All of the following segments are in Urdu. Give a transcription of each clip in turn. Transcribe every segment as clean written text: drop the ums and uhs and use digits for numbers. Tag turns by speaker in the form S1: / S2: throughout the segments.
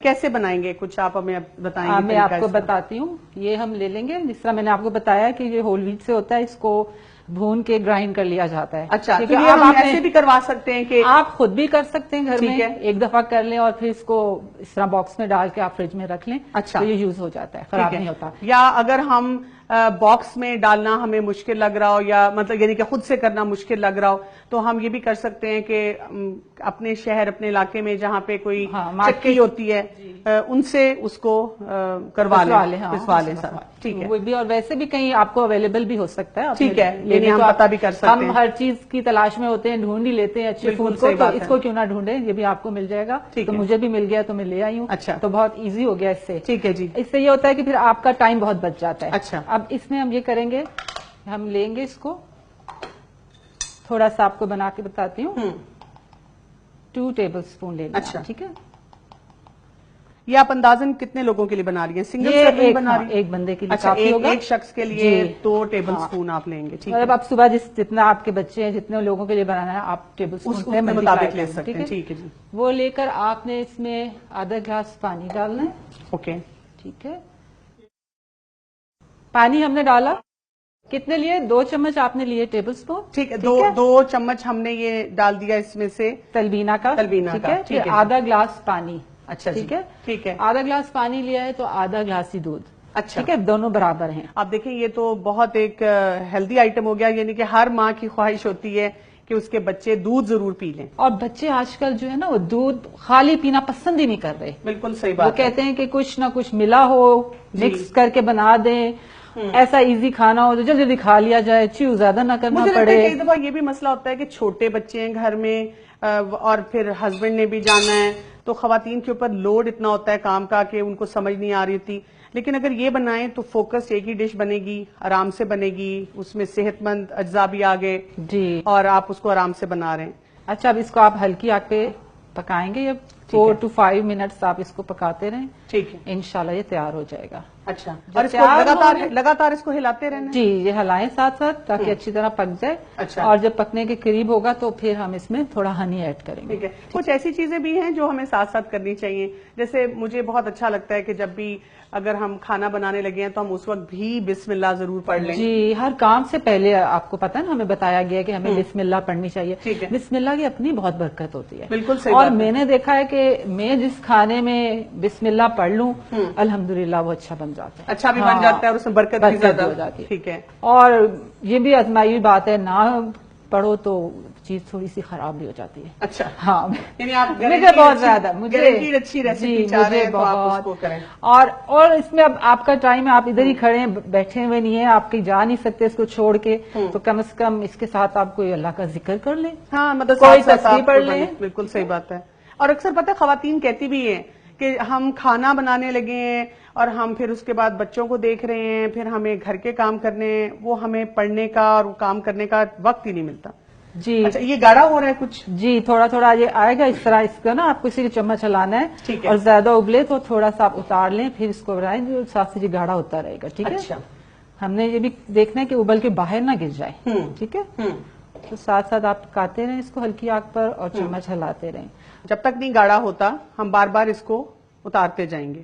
S1: کیسے بنائیں گے؟ کچھ آپ ہمیں بتائیں گے؟
S2: میں آپ کو بتاتی ہوں. یہ ہم لے لیں گے جس طرح میں نے آپ کو بتایا کہ یہ ہول ویٹ سے ہوتا ہے, اس کو بھون کے گرائنڈ کر لیا جاتا ہے.
S1: اچھا, تو یہ ہم ایسے بھی کروا سکتے ہیں کہ
S2: آپ خود بھی کر سکتے ہیں گھر میں, ایک دفعہ کر لیں اور پھر اس کو اس طرح باکس میں ڈال کے آپ فریج میں رکھ لیں.
S1: اچھا,
S2: تو یہ یوز ہو جاتا ہے, خراب نہیں ہوتا.
S1: یا اگر ہم باکس میں ڈالنا ہمیں مشکل لگ رہا ہو, یا مطلب یعنی کہ خود سے کرنا مشکل لگ رہا ہو, تو ہم یہ بھی کر سکتے ہیں کہ اپنے شہر اپنے علاقے میں جہاں پہ کوئی چکی ہوتی ہے ان سے اس کو کروا لیں, پسوا لیں. ٹھیک ہے,
S2: وہ بھی, اور ویسے بھی کہیں آپ کو اویلیبل بھی ہو سکتا ہے.
S1: ٹھیک ہے, یعنی ہم پتہ بھی کر سکتے ہیں.
S2: ہم ہر چیز کی تلاش میں ہوتے ہیں, ڈھونڈ ہی لیتے ہیں اچھے فون کو, تو اس کو کیوں نہ ڈھونڈیں, یہ بھی آپ کو مل جائے گا. تو مجھے بھی مل گیا تو میں لے آئی ہوں.
S1: اچھا,
S2: تو بہت ایزی ہو گیا اس سے.
S1: ٹھیک ہے جی.
S2: اس سے یہ ہوتا ہے کہ پھر آپ کا ٹائم بہت بچ جاتا ہے.
S1: اچھا,
S2: اب اس میں ہم یہ کریں گے, ہم لیں گے اس کو, تھوڑا سا آپ کو بنا کے بتاتی ہوں. 2 ٹیبل اسپون لے لیں.
S1: اچھا,
S2: ٹھیک ہے.
S1: یہ آپ اندازن کتنے لوگوں کے لیے بنا رہی ہیں؟ سنگل سرونگ بنا رہی ہیں؟
S2: ایک بندے کے لیے
S1: اچھا,
S2: کافی ہوگا.
S1: ایک شخص کے لیے 2 ٹیبل اسپون آپ لیں گے. ٹھیک ہے,
S2: مطلب آپ صبح جتنا آپ کے بچے ہیں, جتنے لوگوں کے لیے بنانا ہے, آپ ٹیبل اسپون
S1: کے مطابق لے سکتے ہیں. ٹھیک ہے جی.
S2: وہ لے کر آپ نے اس میں آدھا گلاس پانی ڈالنا ہے.
S1: اوکے,
S2: ٹھیک ہے. پانی ہم نے ڈالا, کتنے لیے؟ 2 چمچ آپ نے لیے ٹیبل اسپون.
S1: ٹھیک ہے, 2 چمچ ہم نے یہ ڈال دیا اس میں سے
S2: تلبینہ کا. ٹھیک ہے, پھر آدھا گلاس پانی.
S1: اچھا,
S2: ٹھیک ہے.
S1: ٹھیک ہے,
S2: آدھا گلاس پانی لیا ہے تو آدھا گلاس ہی دودھ.
S1: اچھا,
S2: ٹھیک ہے, دونوں برابر ہیں.
S1: آپ دیکھیں یہ تو بہت ایک ہیلدی آئٹم ہو گیا, یعنی کہ ہر ماں کی خواہش ہوتی ہے کہ اس کے بچے دودھ ضرور پی لیں.
S2: اور بچے آج کل جو ہے نا, وہ دودھ خالی پینا پسند ہی نہیں کر رہے.
S1: بالکل صحیح بات.
S2: وہ کہتے ہیں کہ کچھ نہ کچھ ملا ہو, مکس کر کے بنا دیں, ایسا ایزی کھانا ہو تو جلدی جلدی کھا لیا جائے, چیو زیادہ نہ کرنا پڑے.
S1: مجھے کئی دفعہ یہ بھی مسئلہ ہوتا ہے کہ چھوٹے بچے ہیں گھر میں, اور پھر ہسبینڈ نے بھی جانا ہے, تو خواتین کے اوپر لوڈ اتنا ہوتا ہے کام کا کہ ان کو سمجھ نہیں آ رہی ہوتی. لیکن اگر یہ بنائیں تو فوکس ایک ہی ڈش بنے گی, آرام سے بنے گی, اس میں صحت مند اجزاء بھی آگے
S2: جی,
S1: اور آپ اس کو آرام سے بنا رہے ہیں.
S2: اچھا, اب اس کو آپ ہلکی آگ پہ پکائیں گے, 4 to 5 منٹس آپ اس کو پکاتے رہیں.
S1: ٹھیک ہے,
S2: انشاءاللہ یہ تیار ہو جائے گا.
S1: اچھا, اور اس کو لگاتار اس کو ہلاتے رہنا.
S2: جی, یہ ہلائیں ساتھ ساتھ تاکہ اچھی طرح پک جائے.
S1: اچھا,
S2: اور جب پکنے کے قریب ہوگا تو پھر ہم اس میں تھوڑا ہنی ایڈ کریں گے.
S1: ٹھیک ہے, کچھ ایسی چیزیں بھی ہیں جو ہمیں ساتھ ساتھ کرنی چاہیے. جیسے مجھے بہت اچھا لگتا ہے کہ جب بھی اگر ہم کھانا بنانے لگے ہیں تو ہم اس وقت بھی بسم اللہ ضرور پڑھ لیں.
S2: جی, ہر کام سے پہلے آپ کو پتا ہے نا, ہمیں بتایا گیا کہ ہمیں بسم اللہ پڑھنی چاہیے. بسم اللہ کی اپنی بہت برکت ہوتی ہے.
S1: بالکل صحیح.
S2: اور میں نے دیکھا ہے کہ میں جس کھانے میں بسم اللہ پڑھ لوں, الحمدللہ وہ اچھا بن جاتا ہے.
S1: اچھا بھی بن جاتا ہے اور اس میں برکت بھی زیادہ
S2: ہو جاتی ہے.
S1: ٹھیک ہے,
S2: اور یہ بھی آزمائی ہوئی بات ہے, نہ پڑھو تو چیز تھوڑی سی خراب بھی ہو جاتی ہے.
S1: اچھا,
S2: ہاں,
S1: یعنی آپ
S2: مجھے بہت زیادہ, مجھے
S1: اچھی ریسیپی چاہ رہے ہیں تو آپ اس کو کریں.
S2: اور اس میں اب آپ کا ٹائم ہے, آپ ادھر ہی کھڑے ہیں, بیٹھے ہوئے نہیں ہیں, آپ کہیں جا نہیں سکتے اس کو چھوڑ کے, تو کم از کم اس کے ساتھ آپ کوئی اللہ کا ذکر کر لیں.
S1: ہاں, مطلب
S2: کوئی تسبیح پڑھ لیں.
S1: بالکل صحیح بات ہے. اور اکثر پتہ ہے خواتین کہتی بھی ہیں کہ ہم کھانا بنانے لگے ہیں اور ہم پھر اس کے بعد بچوں کو دیکھ رہے ہیں, پھر ہمیں گھر کے کام کرنے ہیں, وہ ہمیں پڑھنے کا اور کام کرنے کا وقت ہی نہیں ملتا.
S2: جی,
S1: اچھا, یہ گاڑھا ہو رہا ہے کچھ؟
S2: جی, تھوڑا تھوڑا یہ آئے گا اس طرح, اس کا نا آپ کو اسی چمچ ہلانا ہے, اور زیادہ ابلے تو تھوڑا سا آپ اتار لیں, پھر اس کو بنائیں, جو ساتھ سے گاڑھا ہوتا رہے گا. ٹھیک ہے, ہم نے یہ بھی دیکھنا ہے کہ ابل کے باہر نہ گر جائے. ٹھیک ہے, تو ساتھ ساتھ آپ پکاتے رہیں اس کو ہلکی آگ پر, اور چمچ ہلاتے رہیں.
S1: جب تک نہیں گاڑھا ہوتا ہم بار بار اس کو اتارتے جائیں گے.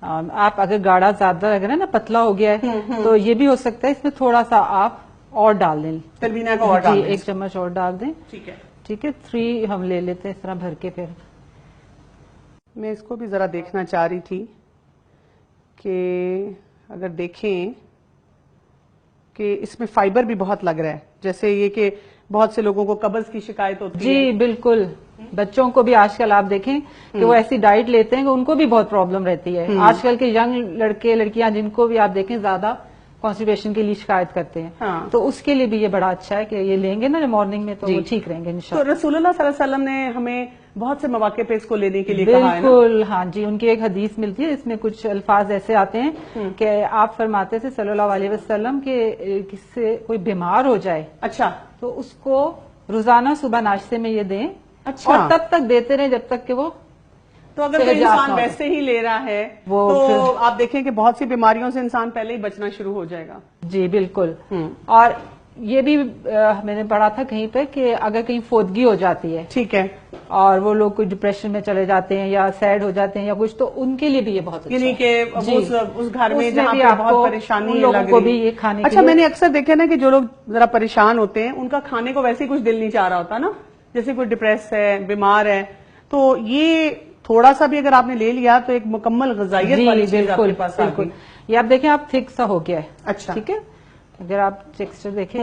S2: آپ اگر گاڑھا زیادہ لگ رہا ہے نا, پتلا ہو گیا ہے, تو یہ بھی ہو سکتا ہے اس میں تھوڑا سا آپ اور ڈال دیں,
S1: تلبینہ کا اور ڈال دیں.
S2: 1 چمچ اور ڈال دیں.
S1: ٹھیک ہے,
S2: ٹھیک ہے, 3 ہم لے لیتے ہیں اس طرح بھر کے. پھر
S1: میں اس کو بھی ذرا دیکھنا چاہ رہی تھی کہ اگر دیکھیں کہ اس میں فائبر بھی بہت لگ رہا ہے, جیسے یہ کہ بہت سے لوگوں کو قبض کی شکایت ہوتی ہے.
S2: جی بالکل, بچوں کو بھی آج کل آپ دیکھیں کہ وہ ایسی ڈائٹ لیتے ہیں کہ ان کو بھی بہت پرابلم رہتی ہے. آج کل کے ینگ لڑکے لڑکیاں جن کو بھی آپ دیکھیں زیادہ کانسٹیپیشن کے لیے شکایت کرتے ہیں, تو اس کے لیے بھی یہ بڑا اچھا ہے کہ یہ لیں گے نا مارننگ میں, تو وہ ٹھیک رہیں گے انشاءاللہ.
S1: تو رسول اللہ صلی اللہ علیہ وسلم نے ہمیں بہت سے مواقع پہ اس کو لینے کے لیے کہا ہے نا.
S2: بالکل, ہاں جی, ان کی ایک حدیث ملتی ہے, اس میں کچھ الفاظ ایسے آتے ہیں کہ آپ فرماتے تھے صلی اللہ علیہ وسلم کہ کس سے کوئی بیمار ہو جائے,
S1: اچھا,
S2: تو اس کو روزانہ صبح ناشتے میں یہ دیں, اور تب تک دیتے رہیں جب تک کہ وہ.
S1: تو اگر کوئی انسان ویسے ہی لے رہا ہے تو آپ دیکھیں کہ بہت سی بیماریوں سے انسان پہلے ہی بچنا شروع ہو جائے گا.
S2: جی بالکل, اور یہ بھی میں نے پڑھا تھا کہیں پہ کہ اگر کہیں فوتگی ہو جاتی ہے،
S1: ٹھیک ہے،
S2: اور وہ لوگ کوئی ڈپریشن میں چلے جاتے ہیں یا سیڈ ہو جاتے ہیں یا کچھ، تو ان کے لیے بھی یہ بہت اچھا ہے،
S1: یعنی کہ اس گھر میں جہاں پہ بہت پریشانی
S2: لوگوں کو بھی یہ کھانے کے
S1: اچھا میں نے اکثر دیکھا نا کہ جو لوگ ذرا پریشان ہوتے ہیں ان کا کھانے کو ویسے ہی کچھ دل نہیں چاہ رہا ہوتا نا، جیسے کوئی ڈپریس ہے، بیمار ہے، تو یہ تھوڑا سا بھی اگر آپ نے لے لیا تو ایک مکمل غذائیت والی چیز آپ کے پاس آ گئی۔
S2: یہ آپ دیکھیں، آپ تھک سا ہو گیا ہے،
S1: اچھا
S2: ٹھیک ہے، اگر آپ ٹیکسچر دیکھیں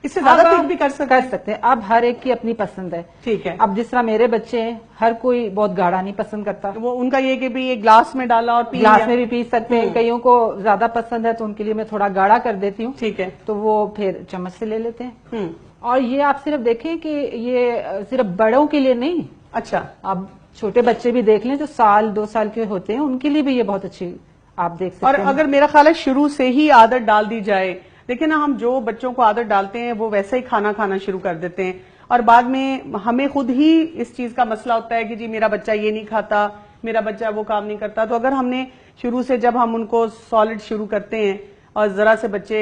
S1: اس سے زیادہ تھک بھی کر
S2: سکتے ہیں، اب ہر ایک کی اپنی پسند ہے،
S1: ٹھیک ہے،
S2: اب جس طرح میرے بچے ہیں، ہر کوئی بہت گاڑھا نہیں پسند کرتا،
S1: وہ ان کا یہ کہ بھی ایک گلاس میں ڈالا اور پی
S2: گلاس میں بھی پی سکتے ہیں، کئیوں کو زیادہ پسند ہے تو ان کے لیے میں تھوڑا گاڑھا کر دیتی ہوں،
S1: ٹھیک ہے،
S2: تو وہ پھر چمچ سے لے لیتے ہیں۔ اور یہ آپ صرف دیکھیں کہ یہ صرف بڑوں کے لیے نہیں،
S1: اچھا
S2: اب چھوٹے بچے بھی دیکھ لیں جو 1-2 سال کے ہوتے ہیں، ان کے لیے بھی یہ بہت اچھی آپ دیکھ سکتے ہیں۔
S1: اور اگر میرا خیال ہے شروع سے ہی عادت ڈال دی جائے، دیکھیں نا ہم جو بچوں کو عادت ڈالتے ہیں وہ ویسے ہی کھانا شروع کر دیتے ہیں، اور بعد میں ہمیں خود ہی اس چیز کا مسئلہ ہوتا ہے کہ جی میرا بچہ یہ نہیں کھاتا، میرا بچہ وہ کام نہیں کرتا۔ تو اگر ہم نے شروع سے جب ہم ان کو سالڈ شروع کرتے ہیں اور ذرا سے بچے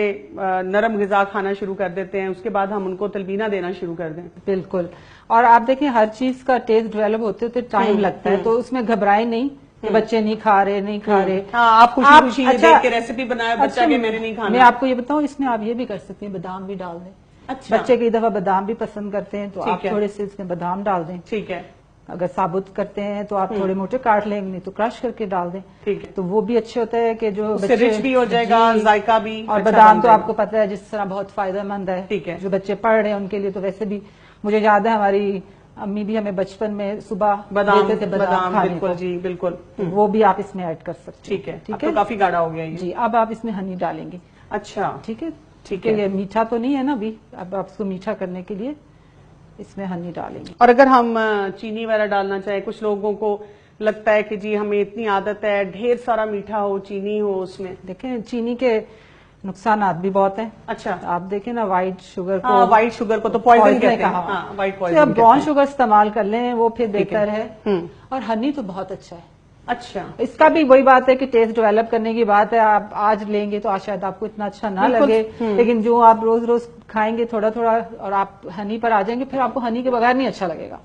S1: نرم غذا کھانا شروع کر دیتے ہیں، اس کے بعد ہم ان کو تلبینہ دینا شروع کر دیں۔
S2: بالکل، اور آپ دیکھیں ہر چیز کا ٹیسٹ ڈیولپ ہوتے ہوتے ٹائم لگتا ہے، تو اس میں گھبرائیں نہیں کہ بچے نہیں کھا رہے،
S1: ہاں آپ خوشی خوشی دیکھ کے ریسیپی بنائے بچہ کہ میں نے نہیں کھانا۔
S2: میں آپ کو یہ بتاؤں، اس میں آپ یہ بھی کر سکتے ہیں، بادام بھی ڈال دیں، بچے کئی دفعہ بادام بھی پسند کرتے ہیں تو آپ تھوڑے سے اس میں بادام ڈال دیں،
S1: ٹھیک ہے،
S2: اگر ثابت کرتے ہیں تو آپ تھوڑے موٹے کاٹ لیں، نہیں تو کرش کر کے ڈال دیں،
S1: ٹھیک ہے،
S2: تو وہ بھی اچھے ہوتا ہے کہ جو
S1: بچے رچ بھی ہو جائے گا، ذائقہ بھی،
S2: اور بادام تو آپ کو پتہ ہے جس طرح بہت فائدہ مند ہے،
S1: ٹھیک ہے،
S2: جو بچے پڑھ رہے ہیں ان کے لیے تو ویسے بھی، مجھے یاد ہے ہماری امی بھی ہمیں بچپن میں صبح دیتے تھے بادام کھانے کو،
S1: جی بالکل،
S2: وہ بھی آپ اس میں ایڈ کر سکتے ہیں،
S1: ٹھیک ہے، اب تو کافی گاڑھا ہو گیا یہ،
S2: جی اب آپ اس میں ہنی ڈالیں گے،
S1: اچھا
S2: ٹھیک ہے، ٹھیک ہے، یہ میٹھا تو نہیں ہے نا ابھی، اب آپ اس کو میٹھا کرنے کے لیے اس میں ہنی ڈالیں گے۔
S1: اور اگر ہم چینی وغیرہ ڈالنا چاہیں، کچھ لوگوں کو لگتا ہے کہ جی ہمیں اتنی عادت ہے ڈھیر سارا میٹھا ہو، چینی ہو اس میں،
S2: دیکھیں چینی کے نقصانات بھی بہت ہیں،
S1: اچھا
S2: آپ دیکھیں نا وائٹ شوگر کو،
S1: وائٹ شوگر کو تو پوائزن کہتے ہیں، ہاں وائٹ پوائزن،
S2: اب براؤن شوگر استعمال کر لیں وہ پھر بہتر ہے، اور ہنی تو بہت اچھا ہے،
S1: اچھا
S2: اس کا بھی وہی بات ہے کہ ٹیسٹ ڈیولپ کرنے کی بات ہے، آپ آج لیں گے تو آج شاید آپ کو اتنا اچھا نہ لگے، لیکن جو آپ روز روز کھائیں گے تھوڑا تھوڑا اور آپ ہنی پر آ جائیں گے، پھر آپ کو ہنی کے بغیر نہیں اچھا لگے گا۔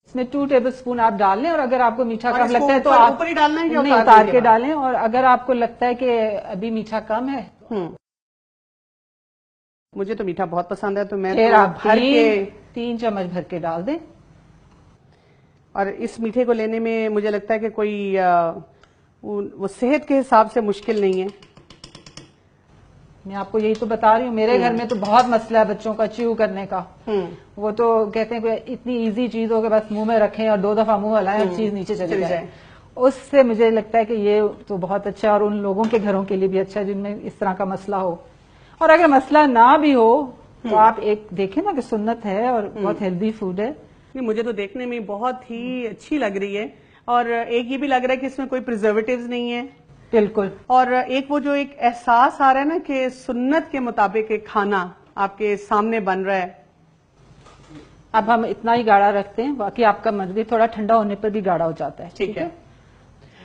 S2: اس میں 2 ٹیبل اسپون آپ ڈال لیں، اور اگر آپ کو میٹھا کم لگتا ہے تو آپ
S1: اوپر ہی ڈالنا ہے،
S2: نہیں اتار کے ڈالیں، اور اگر آپ کو لگتا ہے کہ ابھی میٹھا کم ہے،
S1: مجھے تو میٹھا بہت پسند ہے تو میں
S2: پھر آپ 3 چمچ بھر کے ڈال دیں،
S1: اور اس میٹھے کو لینے میں مجھے لگتا ہے کہ کوئی وہ صحت کے حساب سے مشکل نہیں ہے۔
S2: میں آپ کو یہی تو بتا رہی ہوں، میرے گھر میں تو بہت مسئلہ ہے بچوں کا چیو کرنے کا، وہ تو کہتے ہیں کہ اتنی ایزی چیز ہو کہ بس منہ میں رکھیں اور 2 دفعہ منہ ہلائیں اور چیز نیچے چلی جائے، اس سے مجھے لگتا ہے کہ یہ تو بہت اچھا ہے، اور ان لوگوں کے گھروں کے لیے بھی اچھا ہے جن میں اس طرح کا مسئلہ ہو، اور اگر مسئلہ نہ بھی ہو تو آپ ایک دیکھیں نا کہ سنت ہے اور بہت ہیلدی فوڈ ہے۔
S1: مجھے تو دیکھنے میں بہت ہی اچھی لگ رہی ہے، اور ایک یہ بھی لگ رہا ہے کہ اس میں کوئی پریزرویٹیوز نہیں ہے،
S2: بالکل،
S1: اور ایک وہ جو ایک احساس آ رہا ہے نا کہ سنت کے مطابق ایک کھانا آپ کے سامنے بن رہا ہے۔
S2: اب ہم اتنا ہی گاڑھا رکھتے ہیں، باقی آپ کا مرضی، تھوڑا ٹھنڈا ہونے پر بھی گاڑھا ہو جاتا ہے،
S1: ٹھیک ہے۔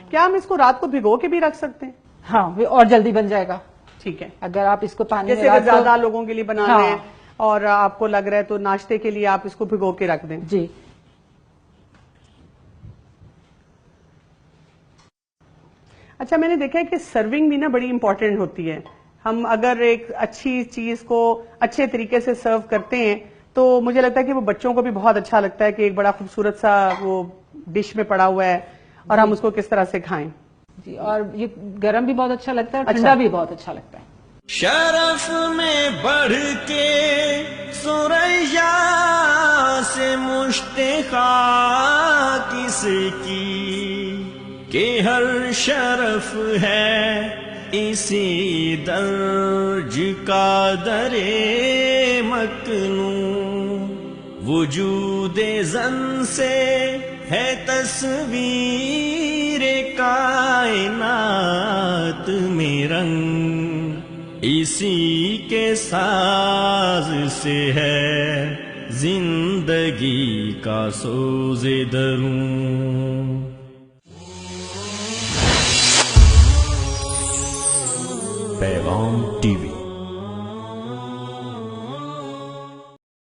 S1: کیا ہم اس کو رات کو بھگو کے بھی رکھ سکتے ہیں؟
S2: ہاں اور جلدی بن جائے گا،
S1: ٹھیک ہے،
S2: اگر آپ اس کو پانی
S1: جیسے اگر زیادہ لوگوں کے لیے بنانا ہے اور آپ کو لگ رہا ہے تو ناشتے کے لیے آپ اس کو بھگو کے رکھ دیں۔
S2: جی
S1: اچھا میں نے دیکھا ہے کہ سرونگ بھی نا بڑی امپورٹنٹ ہوتی ہے، ہم اگر ایک اچھی چیز کو اچھے طریقے سے سرو کرتے ہیں تو مجھے لگتا ہے کہ وہ بچوں کو بھی بہت اچھا لگتا ہے کہ ایک بڑا خوبصورت سا وہ ڈش میں پڑا ہوا ہے اور ہم اس کو کس طرح سے کھائیں۔
S2: جی، اور یہ گرم بھی بہت اچھا لگتا ہے اور ٹھنڈا بھی بہت اچھا لگتا ہے۔
S3: شرف میں بڑھ کے ثریا سے مشتاق کس کی، کہ ہر شرف ہے اسی درج کا در مکنون، وجود زن سے ہے تصویر کائنات میں رنگ، اسی کے ساز سے ہے زندگی کا سوز درون۔ پیغام ٹی وی